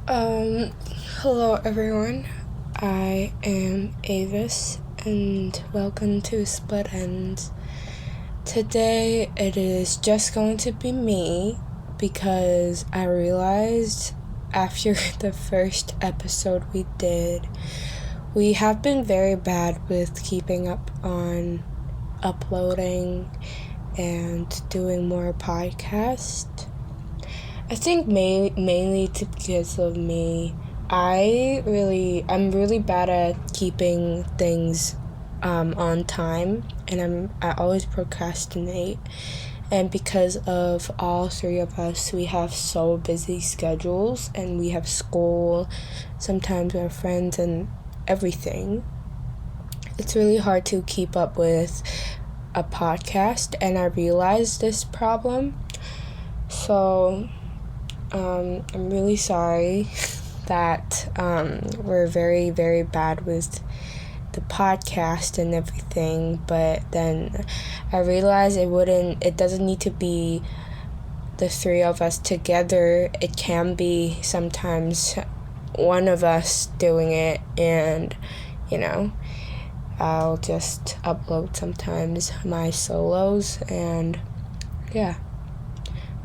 Um, Hello everyone. I am Avis and welcome to Split Ends. Today it is just going to be me because I realized after the first episode we did, we have been very bad with keeping up on uploading and doing more podcasts. I think mainly because of me. I'm really bad at keeping things on time, and I always procrastinate. And because of all three of us, we have so busy schedules, and we have school, sometimes we have friends and everything. It's really hard to keep up with a podcast, and I realized this problem. So I'm really sorry that we're very, very bad with the podcast and everything, but then I realized it doesn't need to be the three of us together. It can be sometimes one of us doing it, and, I'll just upload sometimes my solos, and yeah.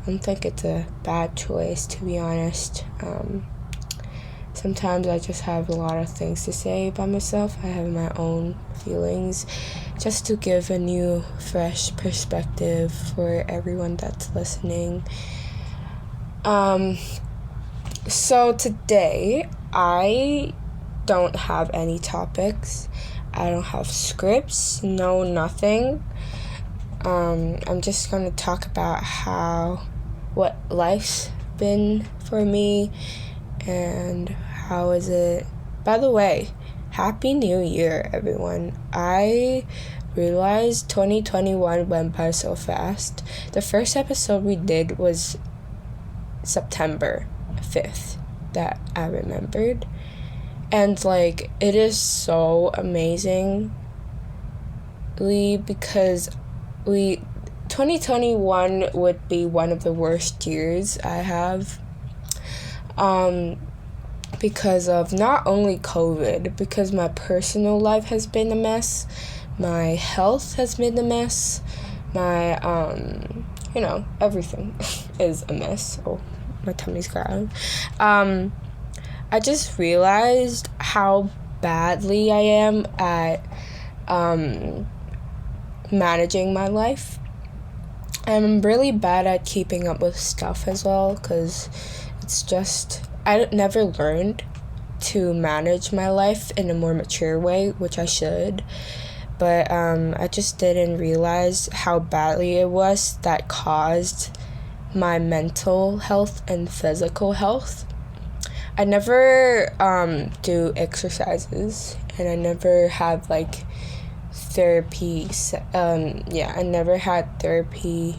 I don't think it's a bad choice, to be honest. Sometimes I just have a lot of things to say by myself. I have my own feelings, just to give a new, fresh perspective for everyone that's listening. So today, I don't have any topics. I don't have scripts, no nothing. I'm just going to talk about what life's been for me and how is it. By the way, Happy New Year, everyone. I realized 2021 went by so fast. The first episode we did was September 5th that I remembered. And it is so amazingly because 2021 would be one of the worst years I have, because of not only COVID, because my personal life has been a mess, my health has been a mess, my everything is a mess. Oh, my tummy's growling. I just realized how badly I am at managing my life. I'm really bad at keeping up with stuff as well, because I never learned to manage my life in a more mature way, which I should, but I just didn't realize how badly it was that caused my mental health and physical health. I never do exercises, and I never have therapy. I never had therapy.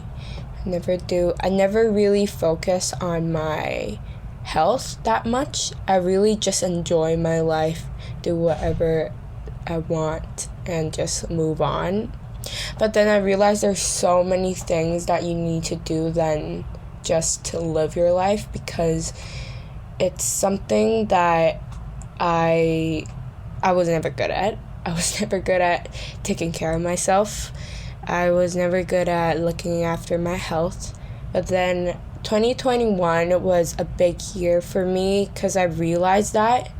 I never really focus on my health that much. I really just enjoy my life, do whatever I want, and just move on. But then I realized there's so many things that you need to do than just to live your life, because it's something that I was never good at. I was never good at taking care of myself. I was never good at looking after my health. But then 2021 was a big year for me because I realized that.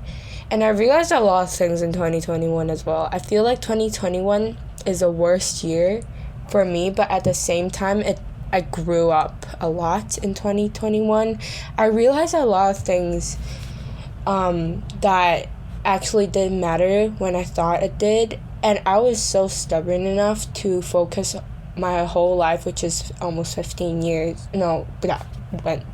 And I realized a lot of things in 2021 as well. I feel like 2021 is the worst year for me, but at the same time, I grew up a lot in 2021. I realized a lot of things that actually didn't matter when I thought it did, and I was so stubborn enough to focus my whole life, which is almost 15 years,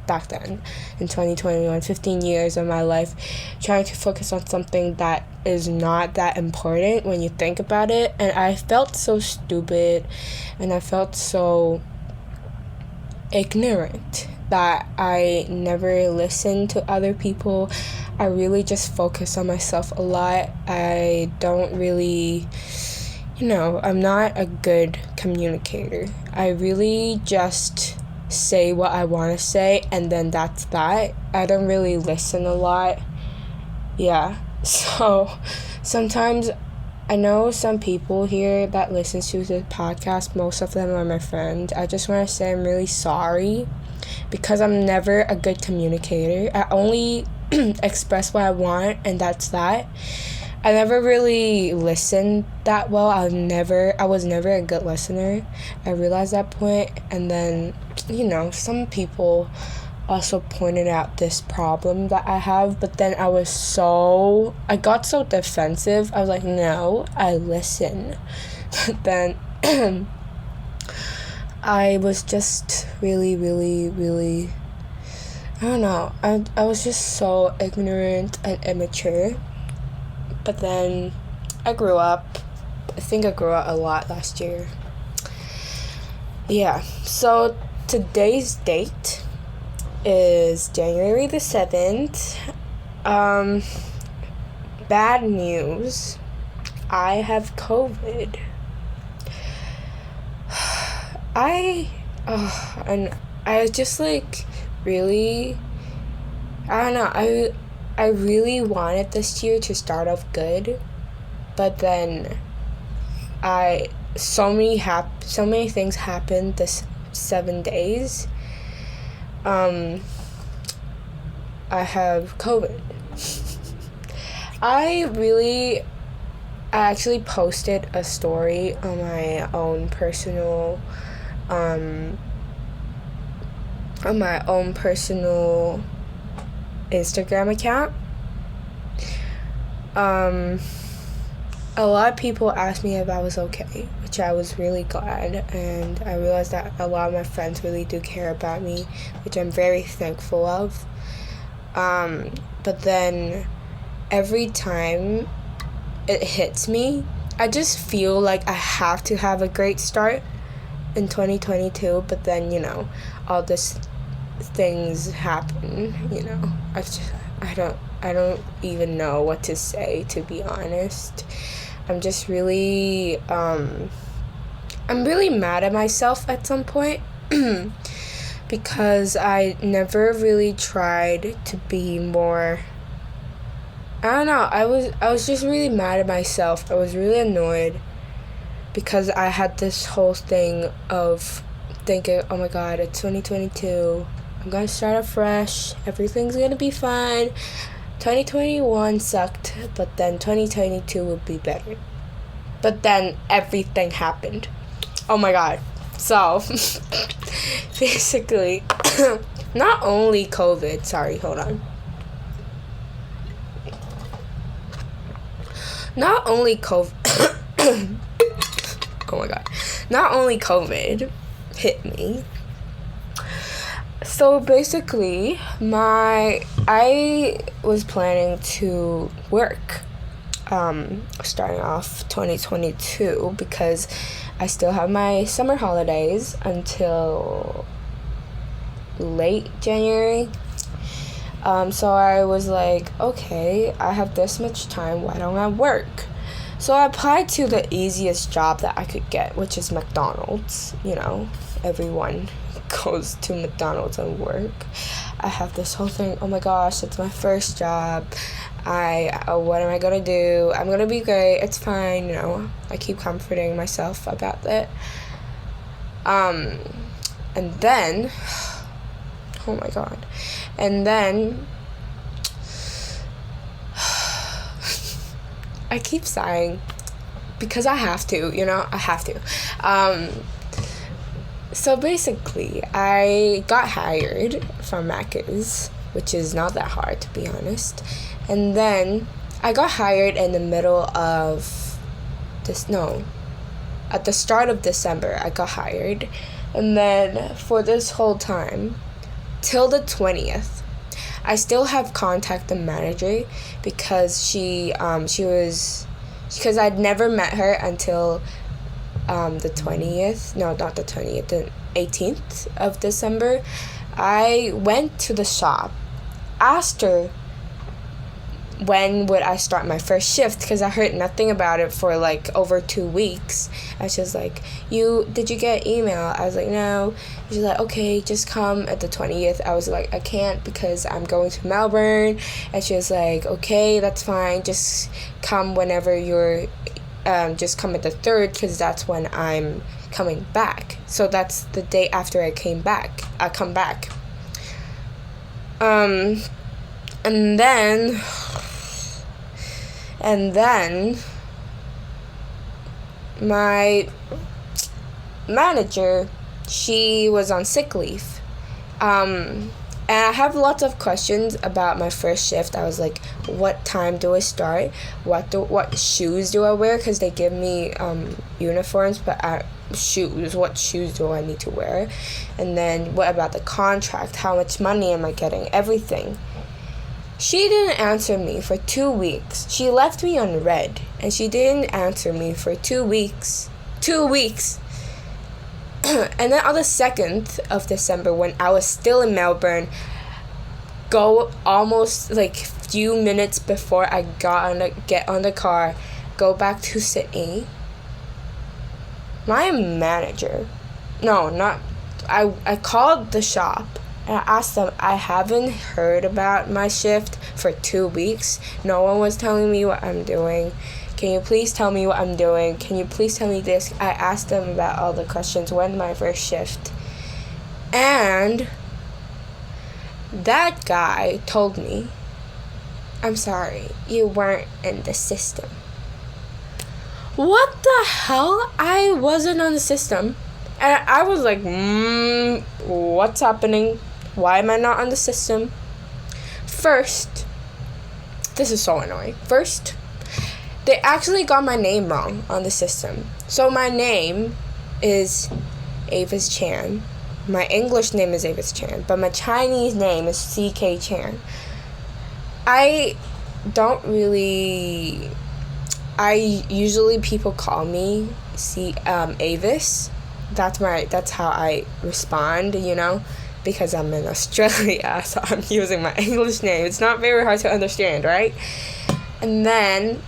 back then in 2021, 15 years of my life, trying to focus on something that is not that important when you think about it. And I felt so stupid, and I felt so ignorant that I never listened to other people. I really just focus on myself a lot. I don't really, I'm not a good communicator. I really just say what I want to say, and then that's that. I don't really listen a lot. Yeah, so sometimes I know some people here that listen to the podcast. Most of them are my friends. I just want to say I'm really sorry because I'm never a good communicator. I only express what I want, and that's that. I never really listened that well. I was never a good listener. I realized that point, and then, some people also pointed out this problem that I have, but then I got so defensive. I was like, no, I listen. But then I was just really, really, really, I don't know. I was just so ignorant and immature. But then I grew up. I think I grew up a lot last year. Yeah, so today's date is January the 7th. Bad news. I have COVID. And I just really, I don't know, I really wanted this year to start off good, but then so many things happened this 7 days. I have COVID. I actually posted a story on my own personal Instagram account. A lot of people asked me if I was okay, which I was really glad, and I realized that a lot of my friends really do care about me, which I'm very thankful of. But then every time it hits me, I just feel like I have to have a great start in 2022, but then, all these things happen, I don't even know what to say, to be honest. I'm just really, I'm really mad at myself at some point because I never really tried to be more, I don't know, I was just really mad at myself. I was really annoyed because I had this whole thing of thinking, oh my god, it's 2022, I'm gonna start afresh, everything's gonna be fine. 2021 sucked, but then 2022 would be better. But then everything happened. Oh my god. So, basically, not only COVID, not only COVID, oh my god, not only COVID hit me. So basically, I was planning to work, starting off 2022, because I still have my summer holidays until late January. So I was like, okay, I have this much time, why don't I work? So I applied to the easiest job that I could get, which is McDonald's. Everyone goes to McDonald's and work. I have this whole thing, oh my gosh, it's my first job. What am I gonna do? I'm gonna be great, it's fine, I keep comforting myself about that. And then, oh my god, and then, I keep sighing, because I have to, I have to. So basically, I got hired from Avis, which is not that hard, to be honest. And then I got hired in the middle of at the start of December, I got hired. And then for this whole time, till the 20th, I still have contact the manager because because I'd never met her until the 20th, no, not the 20th, the 18th of December. I went to the shop, asked her when would I start my first shift, because I heard nothing about it for like over 2 weeks. I was just like, did you get email? I was like, no. She's like, okay, just come at the 20th. I was like, I can't because I'm going to Melbourne. And she was like, okay, that's fine, just come whenever you're just come at the 3rd, because that's when I'm coming back. So that's the day after I come back. And then my manager, she was on sick leave. And I have lots of questions about my first shift. I was like, what time do I start? What shoes do I wear? Because they give me uniforms, but what shoes do I need to wear? And then what about the contract? How much money am I getting? Everything. She didn't answer me for 2 weeks. She left me on red, and she didn't answer me for 2 weeks. 2 weeks. And then on the 2nd of December, when I was still in Melbourne, go almost like few minutes before I get on the car, go back to Sydney, my manager, I called the shop and I asked them, I haven't heard about my shift for 2 weeks. No one was telling me what I'm doing. Can you please tell me what I'm doing? Can you please tell me this? I asked them about all the questions, when my first shift. And that guy told me, I'm sorry, you weren't in the system. What the hell? I wasn't on the system. And I was like, what's happening? Why am I not on the system? First, this is so annoying. First, they actually got my name wrong on the system. So my name is Avis Chan. My English name is Avis Chan, but my Chinese name is CK Chan. Usually people call me Avis. That's how I respond, because I'm in Australia, so I'm using my English name. It's not very hard to understand, right? And then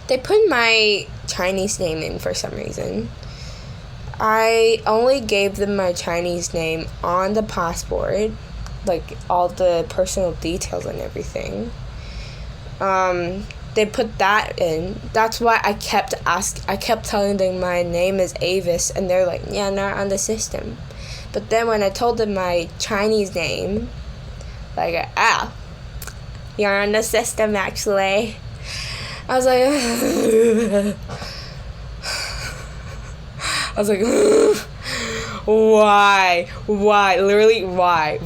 they put my Chinese name in for some reason. I only gave them my Chinese name on the passport, like all the personal details and everything. They put that in. That's why I kept telling them my name is Avis, and they're like, yeah, not on the system. But then when I told them my Chinese name, like, you're on the system actually. I was like, why? Literally, why?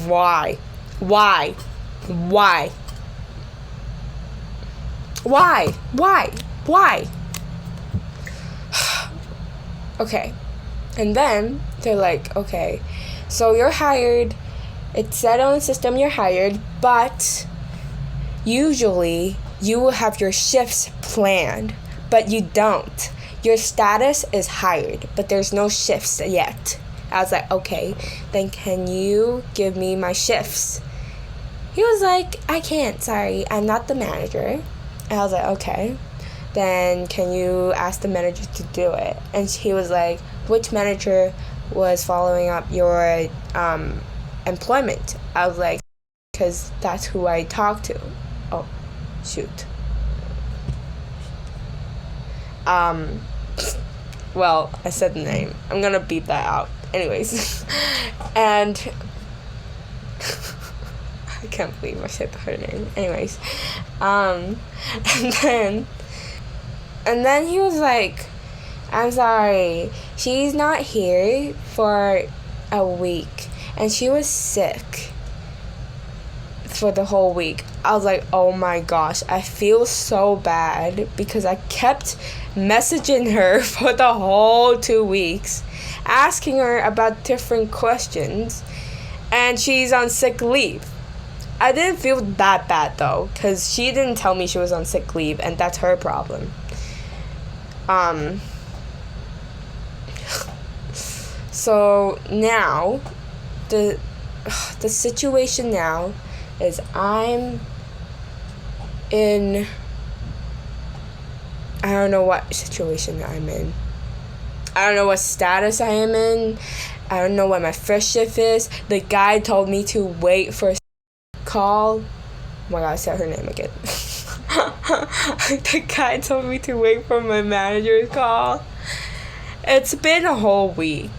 Okay. And then they're like, okay, so you're hired. It said on the system you're hired, but usually you will have your shifts planned, but you don't. Your status is hired, but there's no shifts yet. I was like, okay, then can you give me my shifts? He was like, I can't, sorry, I'm not the manager. And I was like, okay, then can you ask the manager to do it? And he was like, which manager was following up your employment? I was like, because that's who I talked to. Oh, shoot. Well, I said the name. I'm gonna beep that out. Anyways. And I can't believe I said her name. Anyways. And then he was like, I'm sorry, she's not here for a week, and she was sick for the whole week. I was like, oh my gosh, I feel so bad, because I kept messaging her for the whole 2 weeks, asking her about different questions, and she's on sick leave. I didn't feel that bad though, because she didn't tell me she was on sick leave, and that's her problem. So now, the situation now is I'm in, I don't know what situation I'm in. I don't know what status I am in. I don't know what my first shift is. The guy told me to wait for a call. Oh my god, I said her name again. The guy told me to wait for my manager's call. It's been a whole week.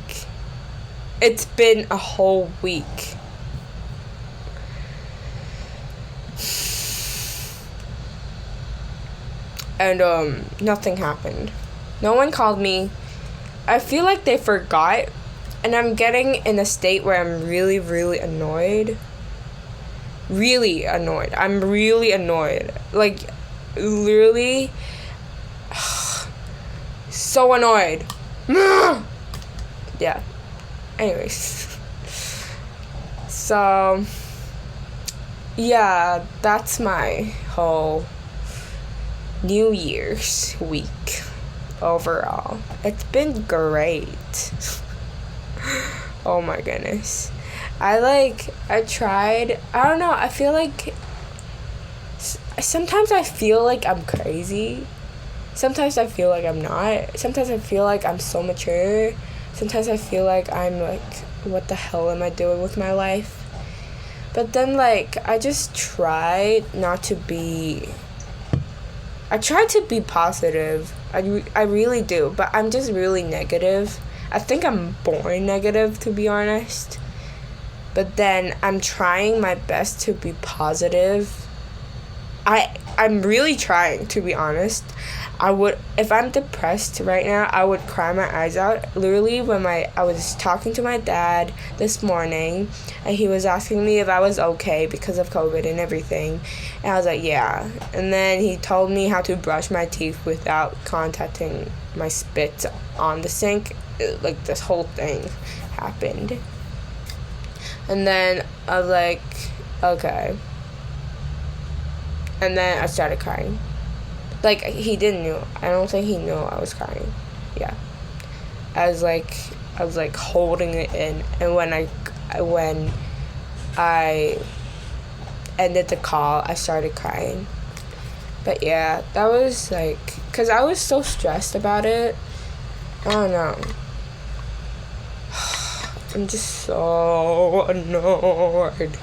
And nothing happened. No one called me. I feel like they forgot, and I'm getting in a state where I'm really, really annoyed. I'm really annoyed. Like, literally, so annoyed. Yeah. Anyways. So, yeah, that's my whole New Year's week overall. It's been great. Oh my goodness. I don't know, I feel like sometimes I feel like I'm crazy. Sometimes I feel like I'm not. Sometimes I feel like I'm so mature. Sometimes I feel like I'm like, what the hell am I doing with my life? But then, like, I just try to be positive. I really do, but I'm just really negative. I think I'm born negative, to be honest. But then I'm trying my best to be positive. I'm really trying, to be honest. If I'm depressed right now, I would cry my eyes out. Literally, when I was talking to my dad this morning, and he was asking me if I was okay because of COVID and everything. And I was like, yeah. And then he told me how to brush my teeth without contacting my spit on the sink. Like, this whole thing happened. And then I was like, okay. And then I started crying. Like, he didn't know. I don't think he knew I was crying. Yeah. I was like holding it in. And when I ended the call, I started crying. But yeah, that was like, because I was so stressed about it. I don't know. I'm just so annoyed.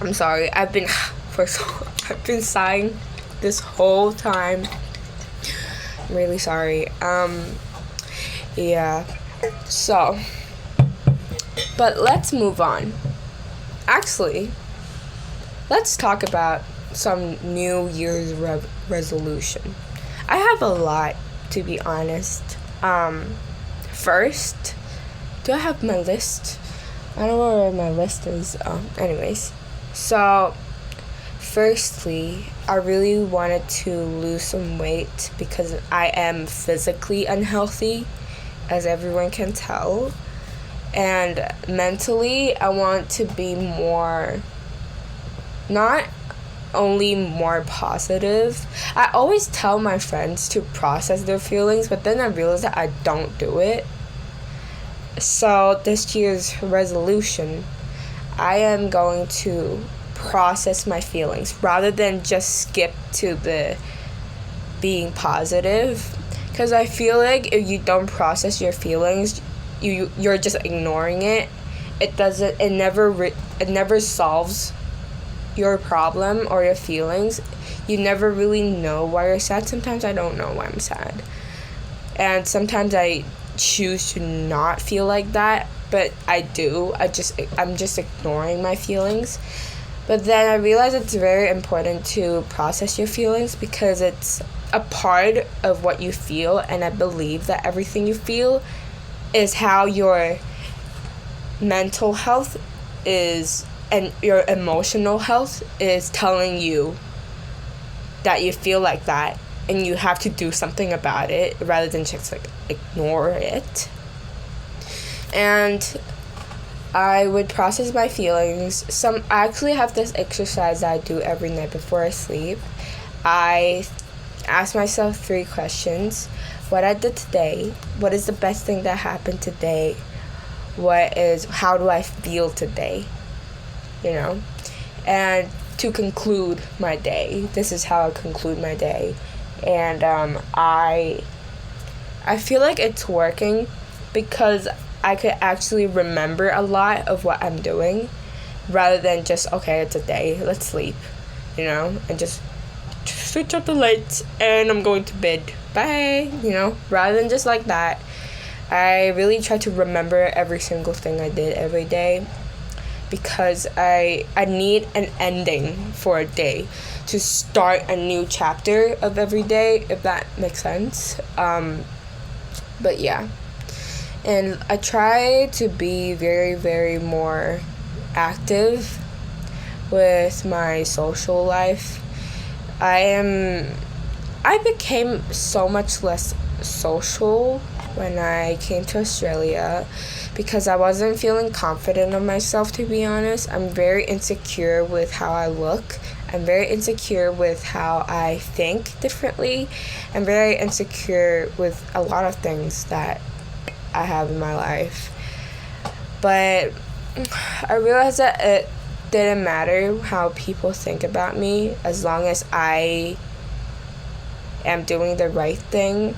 I'm sorry. I've been sighing this whole time. I'm really sorry. Yeah. So, but let's move on. Actually, let's talk about some New Year's resolution. I have a lot, to be honest. First, do I have my list? I don't know where my list is. Anyways. So, firstly, I really wanted to lose some weight because I am physically unhealthy, as everyone can tell. And mentally, I want to be not only more positive. I always tell my friends to process their feelings, but then I realize that I don't do it. So, this year's resolution, I am going to process my feelings rather than just skip to the being positive, because I feel like if you don't process your feelings, you're just ignoring it. It never solves your problem or your feelings. You never really know why you're sad. Sometimes I don't know why I'm sad, and sometimes I choose to not feel like that, but I do. I'm just ignoring my feelings. But then I realize it's very important to process your feelings because it's a part of what you feel, and I believe that everything you feel is how your mental health is and your emotional health is telling you that you feel like that, and you have to do something about it rather than just like ignore it. And I would process my feelings. I actually have this exercise that I do every night before I sleep. I ask myself 3 questions. What I did today, what is the best thing that happened today, how do I feel today? you know. And to conclude my day, this is how I conclude my day. And I feel like it's working because I could actually remember a lot of what I'm doing rather than just, okay, it's a day, let's sleep, you know, and just switch up the lights and I'm going to bed, bye, you know, rather than just like that. I really try to remember every single thing I did every day because I need an ending for a day to start a new chapter of every day, if that makes sense. But yeah. And I try to be very, very more active with my social life. I became so much less social when I came to Australia because I wasn't feeling confident in myself, to be honest. I'm very insecure with how I look. I'm very insecure with how I think differently. I'm very insecure with a lot of things that I have in my life. But I realized that it didn't matter how people think about me as long as I am doing the right thing,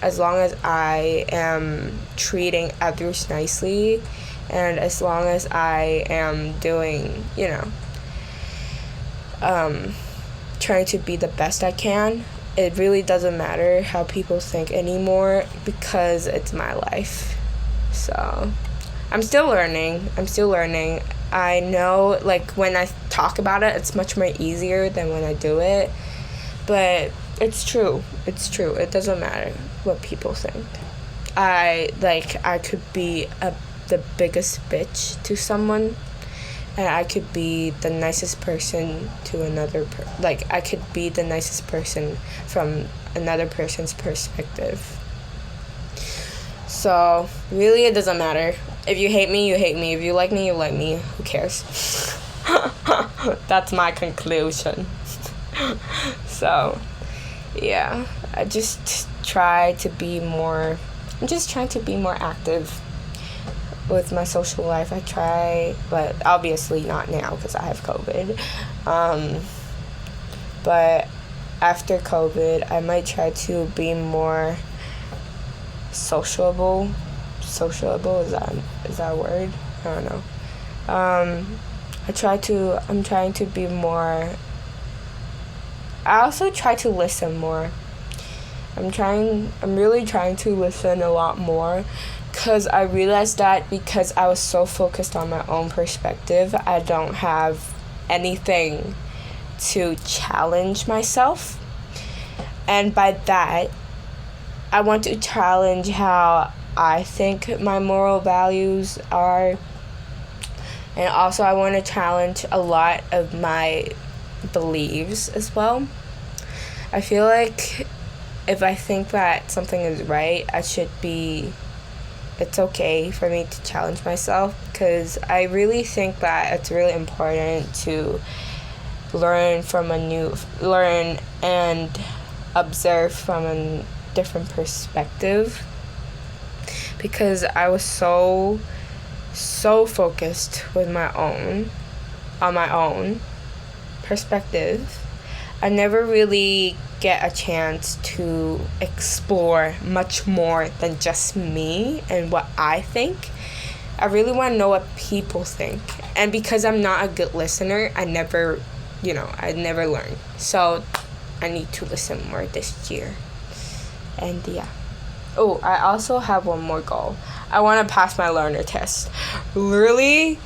as long as I am treating others nicely, and as long as I am doing, you know, trying to be the best I can. It really doesn't matter how people think anymore because it's my life. So I'm still learning. I know, like, when I talk about it, it's much more easier than when I do it. But it's true. It doesn't matter what people think. I could be the biggest bitch to someone, and I could be the nicest person to another I could be the nicest person from another person's perspective. So really, it doesn't matter. If you hate me, you hate me. If you like me, you like me. Who cares? That's my conclusion. So yeah, I'm just trying to be more active with my social life. I try, but obviously not now because I have COVID. But after COVID, I might try to be more sociable. Sociable, is that a word? I don't know. I'm trying to be more. I also try to listen more. I'm really trying to listen a lot more because I realized that because I was so focused on my own perspective, I don't have anything to challenge myself. And by that, I want to challenge how I think my moral values are. And also I want to challenge a lot of my beliefs as well. I feel like if I think that something is right, it's okay for me to challenge myself because I really think that it's really important to learn and observe from a different perspective because I was so focused with my own perspective. I never really get a chance to explore much more than just me and what I think. I really want to know what people think. And because I'm not a good listener, I never learn. So I need to listen more this year. And yeah. Oh, I also have one more goal. I want to pass my learner test. Literally,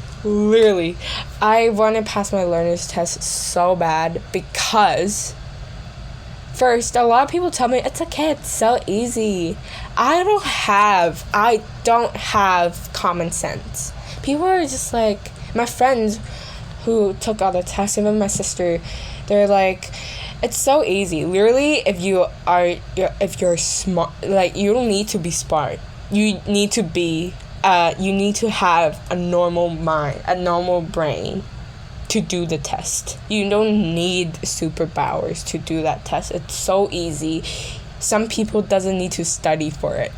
I want to pass my learner's test so bad because first, a lot of people tell me it's okay, it's so easy. I don't have common sense. People are just like, my friends who took other tests, even my sister, they're like, it's so easy. Literally, if you're smart, like, you don't need to be smart. You need to have a normal mind, a normal brain to do the test. You don't need superpowers to do that test. It's so easy. Some people doesn't need to study for it.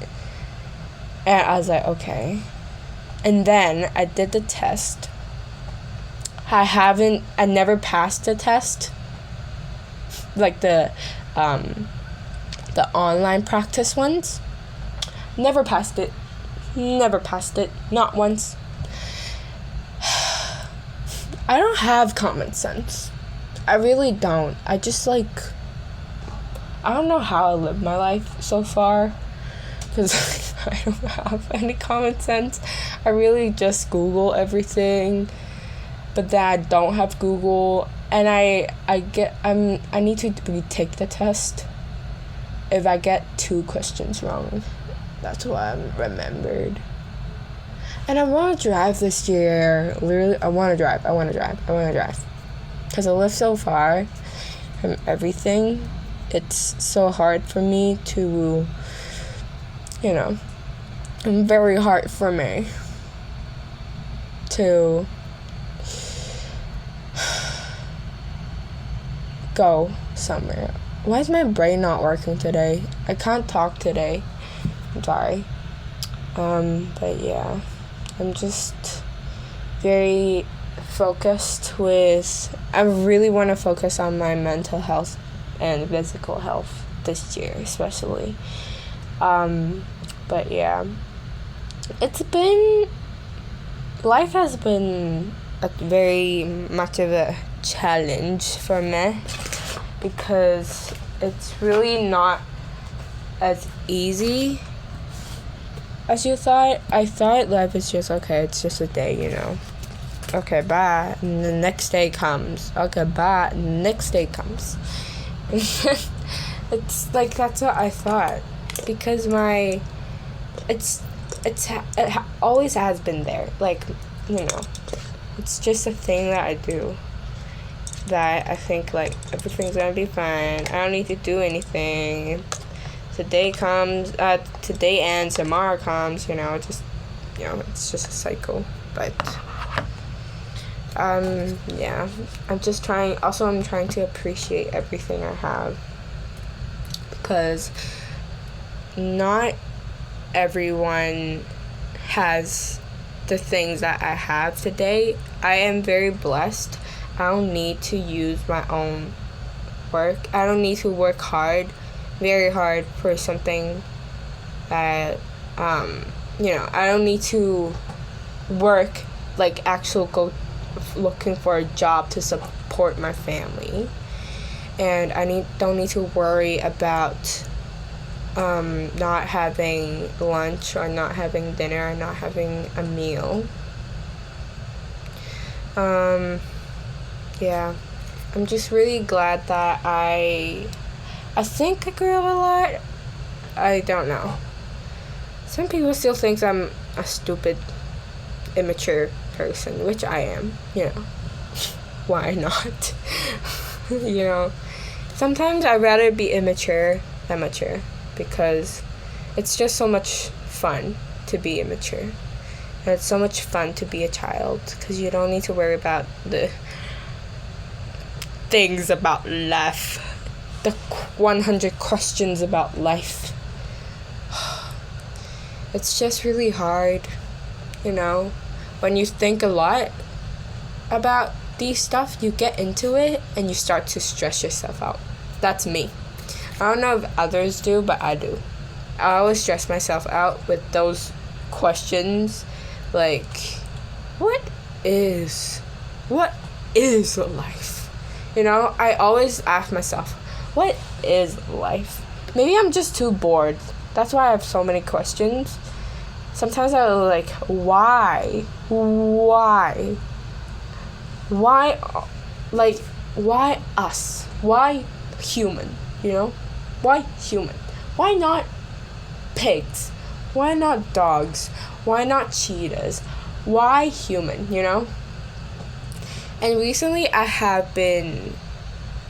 And I was like, okay. And then I did the test. I never passed the test, like the online practice ones. Never passed it, not once. I don't have common sense. I really don't. I just I don't know how I live my life so far, because I don't have any common sense. I really just Google everything, but then I don't have Google, and I need to retake the test if I get 2 questions wrong. That's what I remembered. And I want to drive this year. Literally, I want to drive. Because I live so far from everything. It's so hard for me to, very hard for me to go somewhere. Why is my brain not working today? I can't talk today. I'm sorry. But yeah, I'm just very focused I really want to focus on my mental health and physical health this year, especially. But yeah, life has been very much of a challenge for me, because it's really not as easy as you thought. I thought life is just, okay, it's just a day, Okay, bye. And the next day comes. Okay, bye. And the next day comes. It's like, that's what I thought. Because it always has been there. It's just a thing that I do. That I think, everything's gonna be fine. I don't need to do anything. Today ends, tomorrow comes, it's just a cycle. But, yeah, I'm trying to appreciate everything I have, because not everyone has the things that I have today. I am very blessed. I don't need to use my own work. I don't need to work very hard for something that, I don't need to work, go looking for a job to support my family. And I don't need to worry about not having lunch, or not having dinner, or not having a meal. Yeah, I'm just really glad that I think I grew up a lot. I don't know. Some people still think I'm a stupid, immature person, which I am, Why not? Sometimes I'd rather be immature than mature, because it's just so much fun to be immature. And it's so much fun to be a child, because you don't need to worry about the things about life. The 100 questions about life. It's just really hard, When you think a lot about these stuff, you get into it and you start to stress yourself out. That's me. I don't know if others do, but I do. I always stress myself out with those questions, what is life? I always ask myself, what is life? Maybe I'm just too bored. That's why I have so many questions. Sometimes I'm why? Why us? Why human? Why human? Why not pigs? Why not dogs? Why not cheetahs? Why human, And recently I have been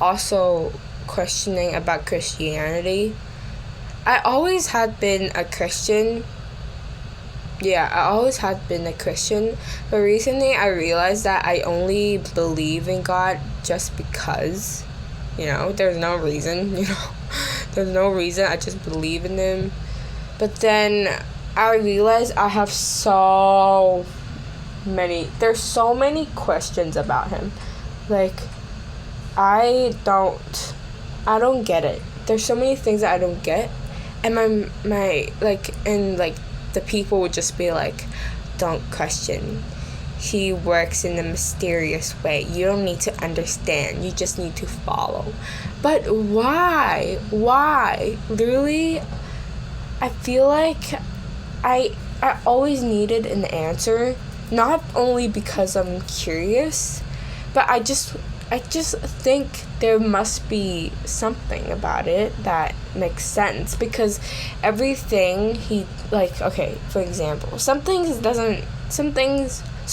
also questioning about Christianity. I always had been a Christian. Yeah, I always had been a Christian. But recently I realized that I only believe in God just because. There's no reason, There's no reason. I just believe in Him. But then I realized I have so there's so many questions about him. Like, I don't get it. There's so many things that I don't get, and the people would just be like, don't question. He works in a mysterious way. You don't need to understand. You just need to follow. But why? Really? I feel like I always needed an answer, not only because I'm curious, but I just think there must be something about it that makes sense, because everything for example, so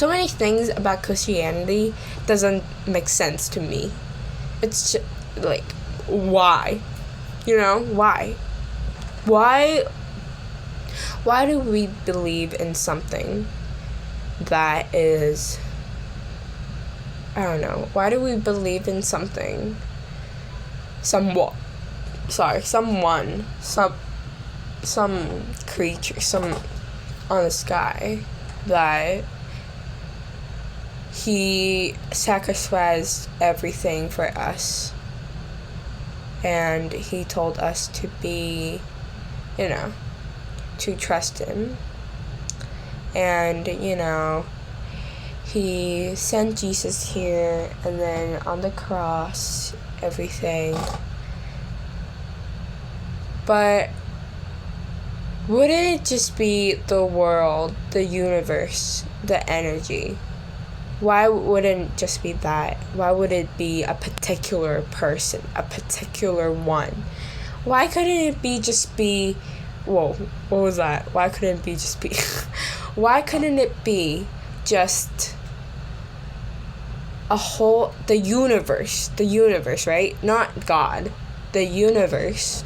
many things about Christianity doesn't make sense to me. It's just, like, why? Why do we believe in something that is, I don't know, why do we believe in something, some creature, some on the sky, that he sacrificed everything for us, and he told us to be, to trust him, and, he sent Jesus here, and then on the cross, everything. But wouldn't it just be the world, the universe, the energy? Why wouldn't it just be that? Why would it be a particular person, a particular one? Why couldn't it be just be... Whoa, what was that? Why couldn't it be just be... Why couldn't it be just the universe, right? Not God. The universe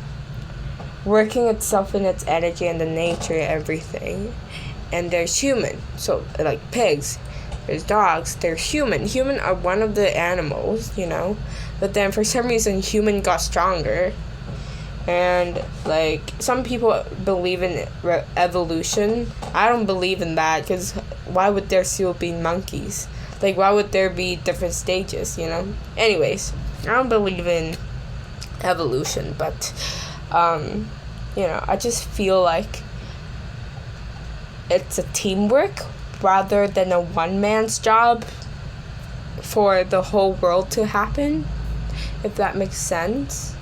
working itself in its energy and the nature, everything. And there's human. So, like pigs, there's dogs, there's human. Human are one of the animals, But then for some reason, human got stronger. And, some people believe in evolution. I don't believe in that, because why would there still be monkeys? Why would there be different stages, Anyways, I don't believe in evolution, but, I just feel like it's a teamwork rather than a one-man's job for the whole world to happen, if that makes sense.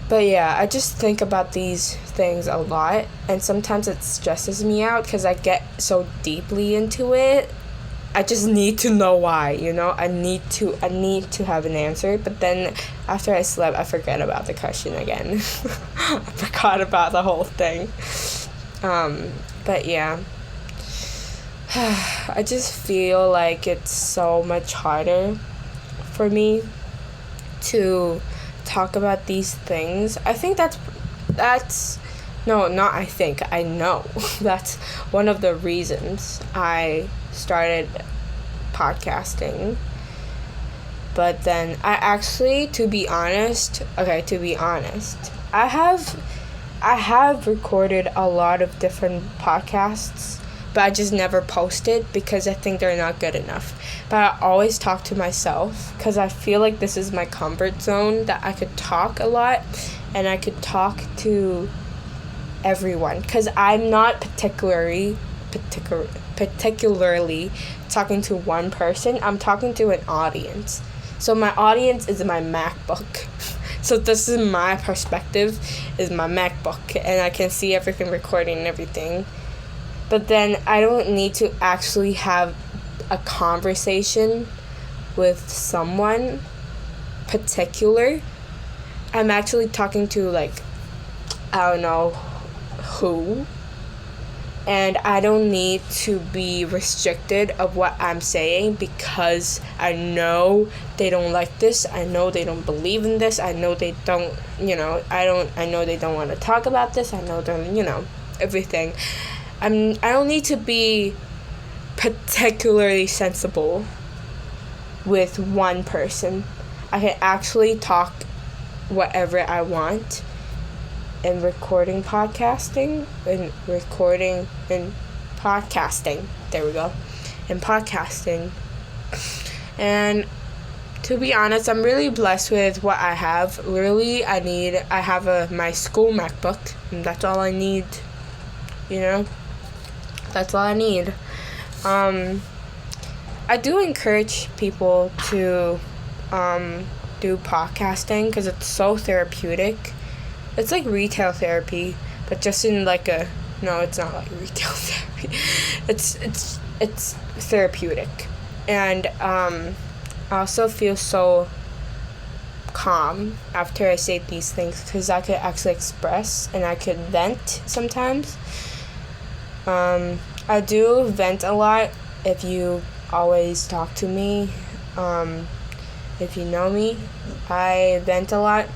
But yeah, I just think about these things a lot, and sometimes it stresses me out because I get so deeply into it. I just need to know why, I need to have an answer. But then after I slept, I forget about the question again. I forgot about the whole thing. But yeah, I just feel like it's so much harder for me to talk about these things. I think I know that's one of the reasons I started podcasting. But then I actually, to be honest, I have recorded a lot of different podcasts, but I just never posted because I think they're not good enough. But I always talk to myself because I feel like this is my comfort zone, that I could talk a lot and I could talk to everyone, because I'm not particularly talking to one person. I'm talking to an audience. So my audience is my MacBook. So this is my perspective, is my MacBook, and I can see everything recording and everything. But then I don't need to actually have a conversation with someone particular. I'm actually talking to, I don't know who. And I don't need to be restricted of what I'm saying, because I know they don't like this. I know they don't believe in this. I know they don't, I know they don't want to talk about this. I know they're, everything. I don't need to be particularly sensible with one person. I can actually talk whatever I want. And recording podcasting and recording and podcasting. There we go. In podcasting. And to be honest, I'm really blessed with what I have. Literally, I have my school MacBook, and that's all I need. You know? That's all I need. I do encourage people to do podcasting because it's so therapeutic. It's like retail therapy, but just in like no, it's not like retail therapy. It's therapeutic, and I also feel so calm after I say these things because I could actually express and I could vent sometimes. I do vent a lot. If you always talk to me, if you know me, I vent a lot.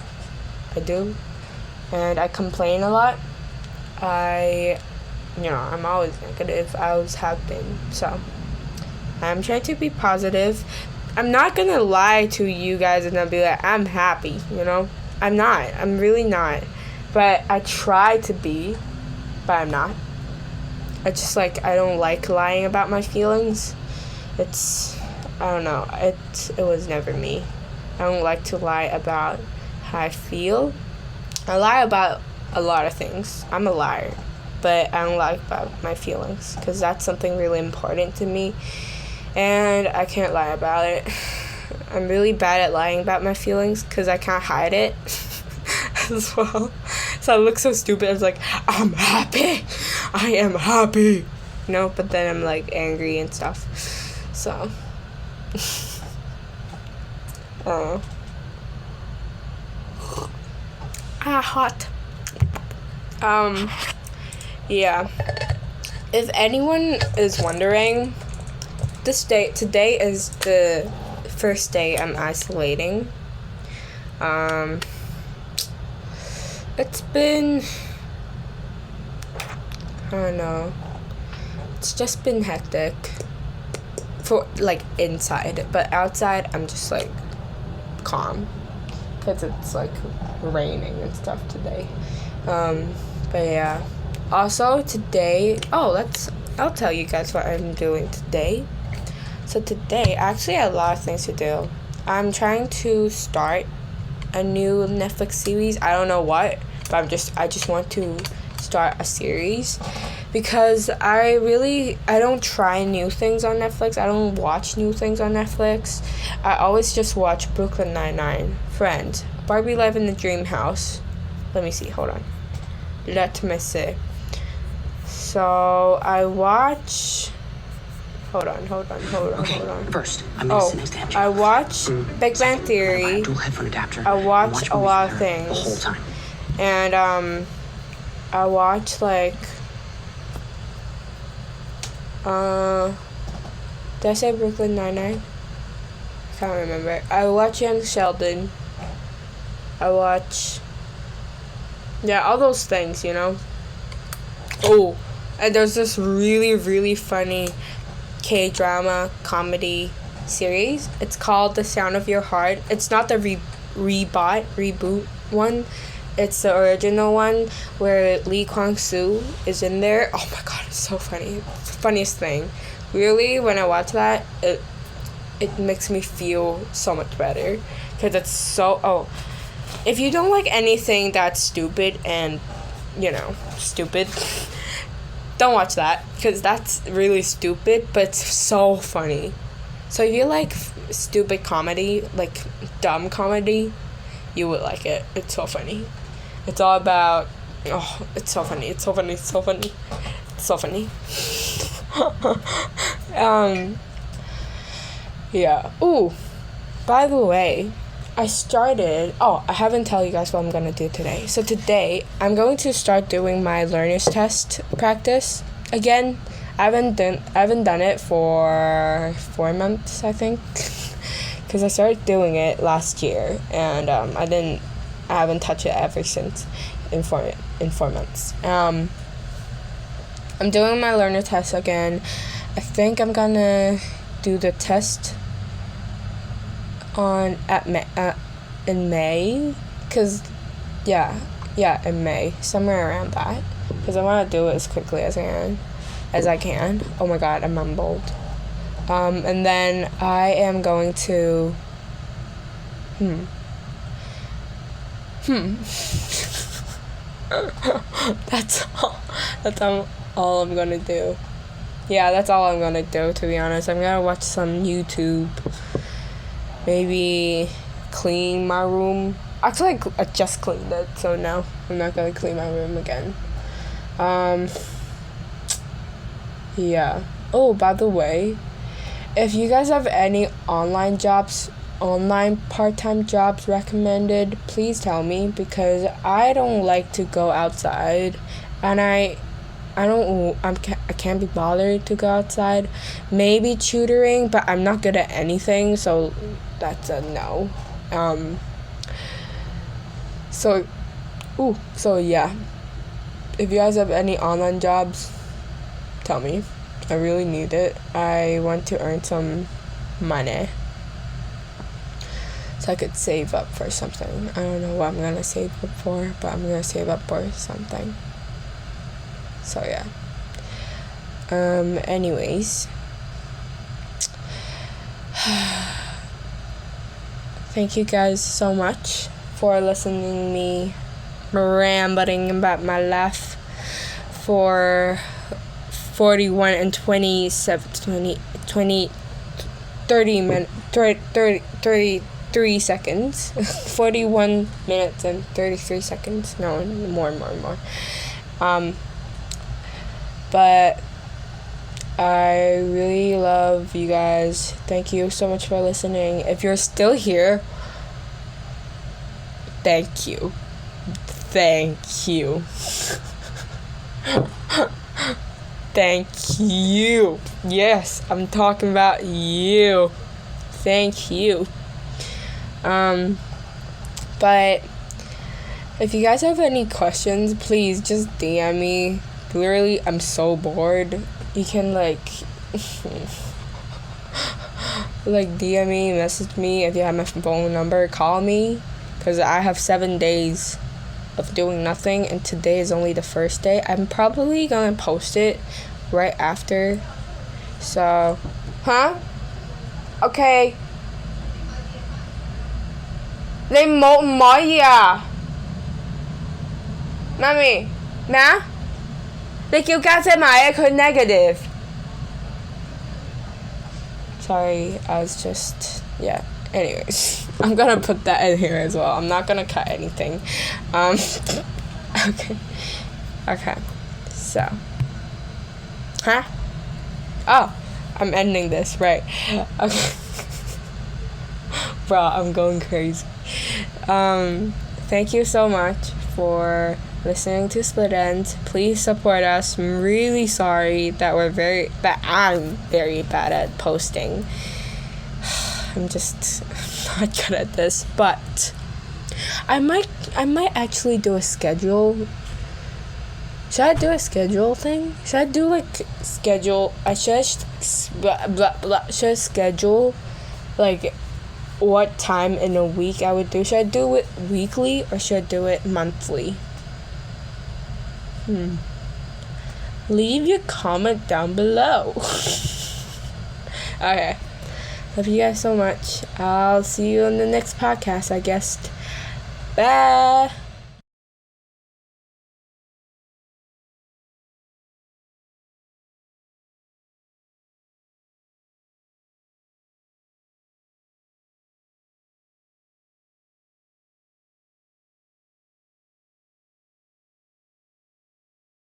I do. And I complain a lot. I'm always negative. I always have been. So, I'm trying to be positive. I'm not gonna lie to you guys and then be like, I'm happy, you know? I'm not. I'm really not. But I try to be, but I'm not. I don't like lying about my feelings. I don't know. It was never me. I don't like to lie about how I feel. I lie about a lot of things. I'm a liar. But I don't lie about my feelings because that's something really important to me. And I can't lie about it. I'm really bad at lying about my feelings because I can't hide it as well. So I look so stupid. I was like, I'm happy. I am happy. But then I'm like angry and stuff. So, hot. Yeah. If anyone is wondering, today is the first day I'm isolating. It's been, I don't know, it's just been hectic for, like, inside, but outside, I'm just, like, calm, because it's, like, raining and stuff today, but yeah, also, today, I'll tell you guys what I'm doing today. So today, I actually have a lot of things to do. I'm trying to start a new Netflix series. I don't know what, but I just want to start a series because I don't try new things on Netflix. I don't watch new things on Netflix. I always just watch Brooklyn Nine-Nine, Friends, Barbie Life in the Dream House. Let me see, hold on. Let me see. So I watch. Hold on. First, I'm listening to him. I watch Big Bang Theory. I watch a lot of things. The whole time. And I watch like did I say Brooklyn Nine-Nine? I can't remember. I watch Young Sheldon. I watch all those things, you know. Oh, and there's this really, really funny K-drama comedy series. It's called The Sound of Your Heart. It's not the reboot one. It's the original one where Lee Kwang-soo is in there. Oh my god, it's so funny. It's the funniest thing. Really, when I watch that, it makes me feel so much better. Because it's so... if you don't like anything that's stupid and, stupid... don't watch that, because that's really stupid, but it's so funny. So if you like stupid comedy, like dumb comedy, you would like it. It's so funny. It's all about, it's so funny. Yeah. Ooh, by the way, I haven't told you guys what I'm gonna do today. So today, I'm going to start doing my learner's test practice again. I haven't done it for 4 months, I think, because I started doing it last year, and I haven't touched it ever since in 4 months. I'm doing my learner test again. I think I'm gonna do the test in May, because in May, somewhere around that, because I want to do it as quickly as I can. as I can. Oh my god, I mumbled. And then I am going to that's all I'm gonna do. Yeah, that's all I'm gonna do, to be honest. I'm gonna watch some YouTube. Maybe clean my room. Actually, I just cleaned it, so no, I'm not gonna clean my room again. Yeah. Oh, by the way, if you guys have any online part-time jobs recommended, please tell me, because I don't like to go outside, and I can't be bothered to go outside. Maybe tutoring, but I'm not good at anything, so that's a no. So yeah. If you guys have any online jobs, tell me. I really need it. I want to earn some money so I could save up for something. I don't know what I'm gonna save up for, but I'm gonna save up for something. So yeah. Anyways. Thank you guys so much for listening me rambling about my life for 41 and 33 seconds. 41 minutes and 33 seconds. No, more. But I really love you guys. Thank you so much for listening. If you're still here, thank you. Thank you. Thank you. Yes, I'm talking about you. Thank you. But if you guys have any questions, please just DM me. Literally, I'm so bored. You can like DM me, message me. If you have my phone number, call me, because I have 7 days of doing nothing, and today is only the first day. I'm probably gonna post it right after. So, okay. Lấy một mỗi gì à? Mami, má? They kêu ca xe máy佢 negative. Sorry, I was just, yeah. Anyways, I'm gonna put that in here as well. I'm not gonna cut anything. Okay. So. Oh, I'm ending this, right. Okay. Bro, I'm going crazy. Thank you so much for listening to Split Ends. Please support us. I'm really sorry that I'm very bad at posting. I'm just not good at this, but I might actually do a schedule. Should I do a schedule thing? Should I do like schedule? Should schedule like what time in a week I would do? Should I do it weekly or should I do it monthly? Leave your comment down below. Okay. Love you guys so much. I'll see you in the next podcast, I guess. Bye.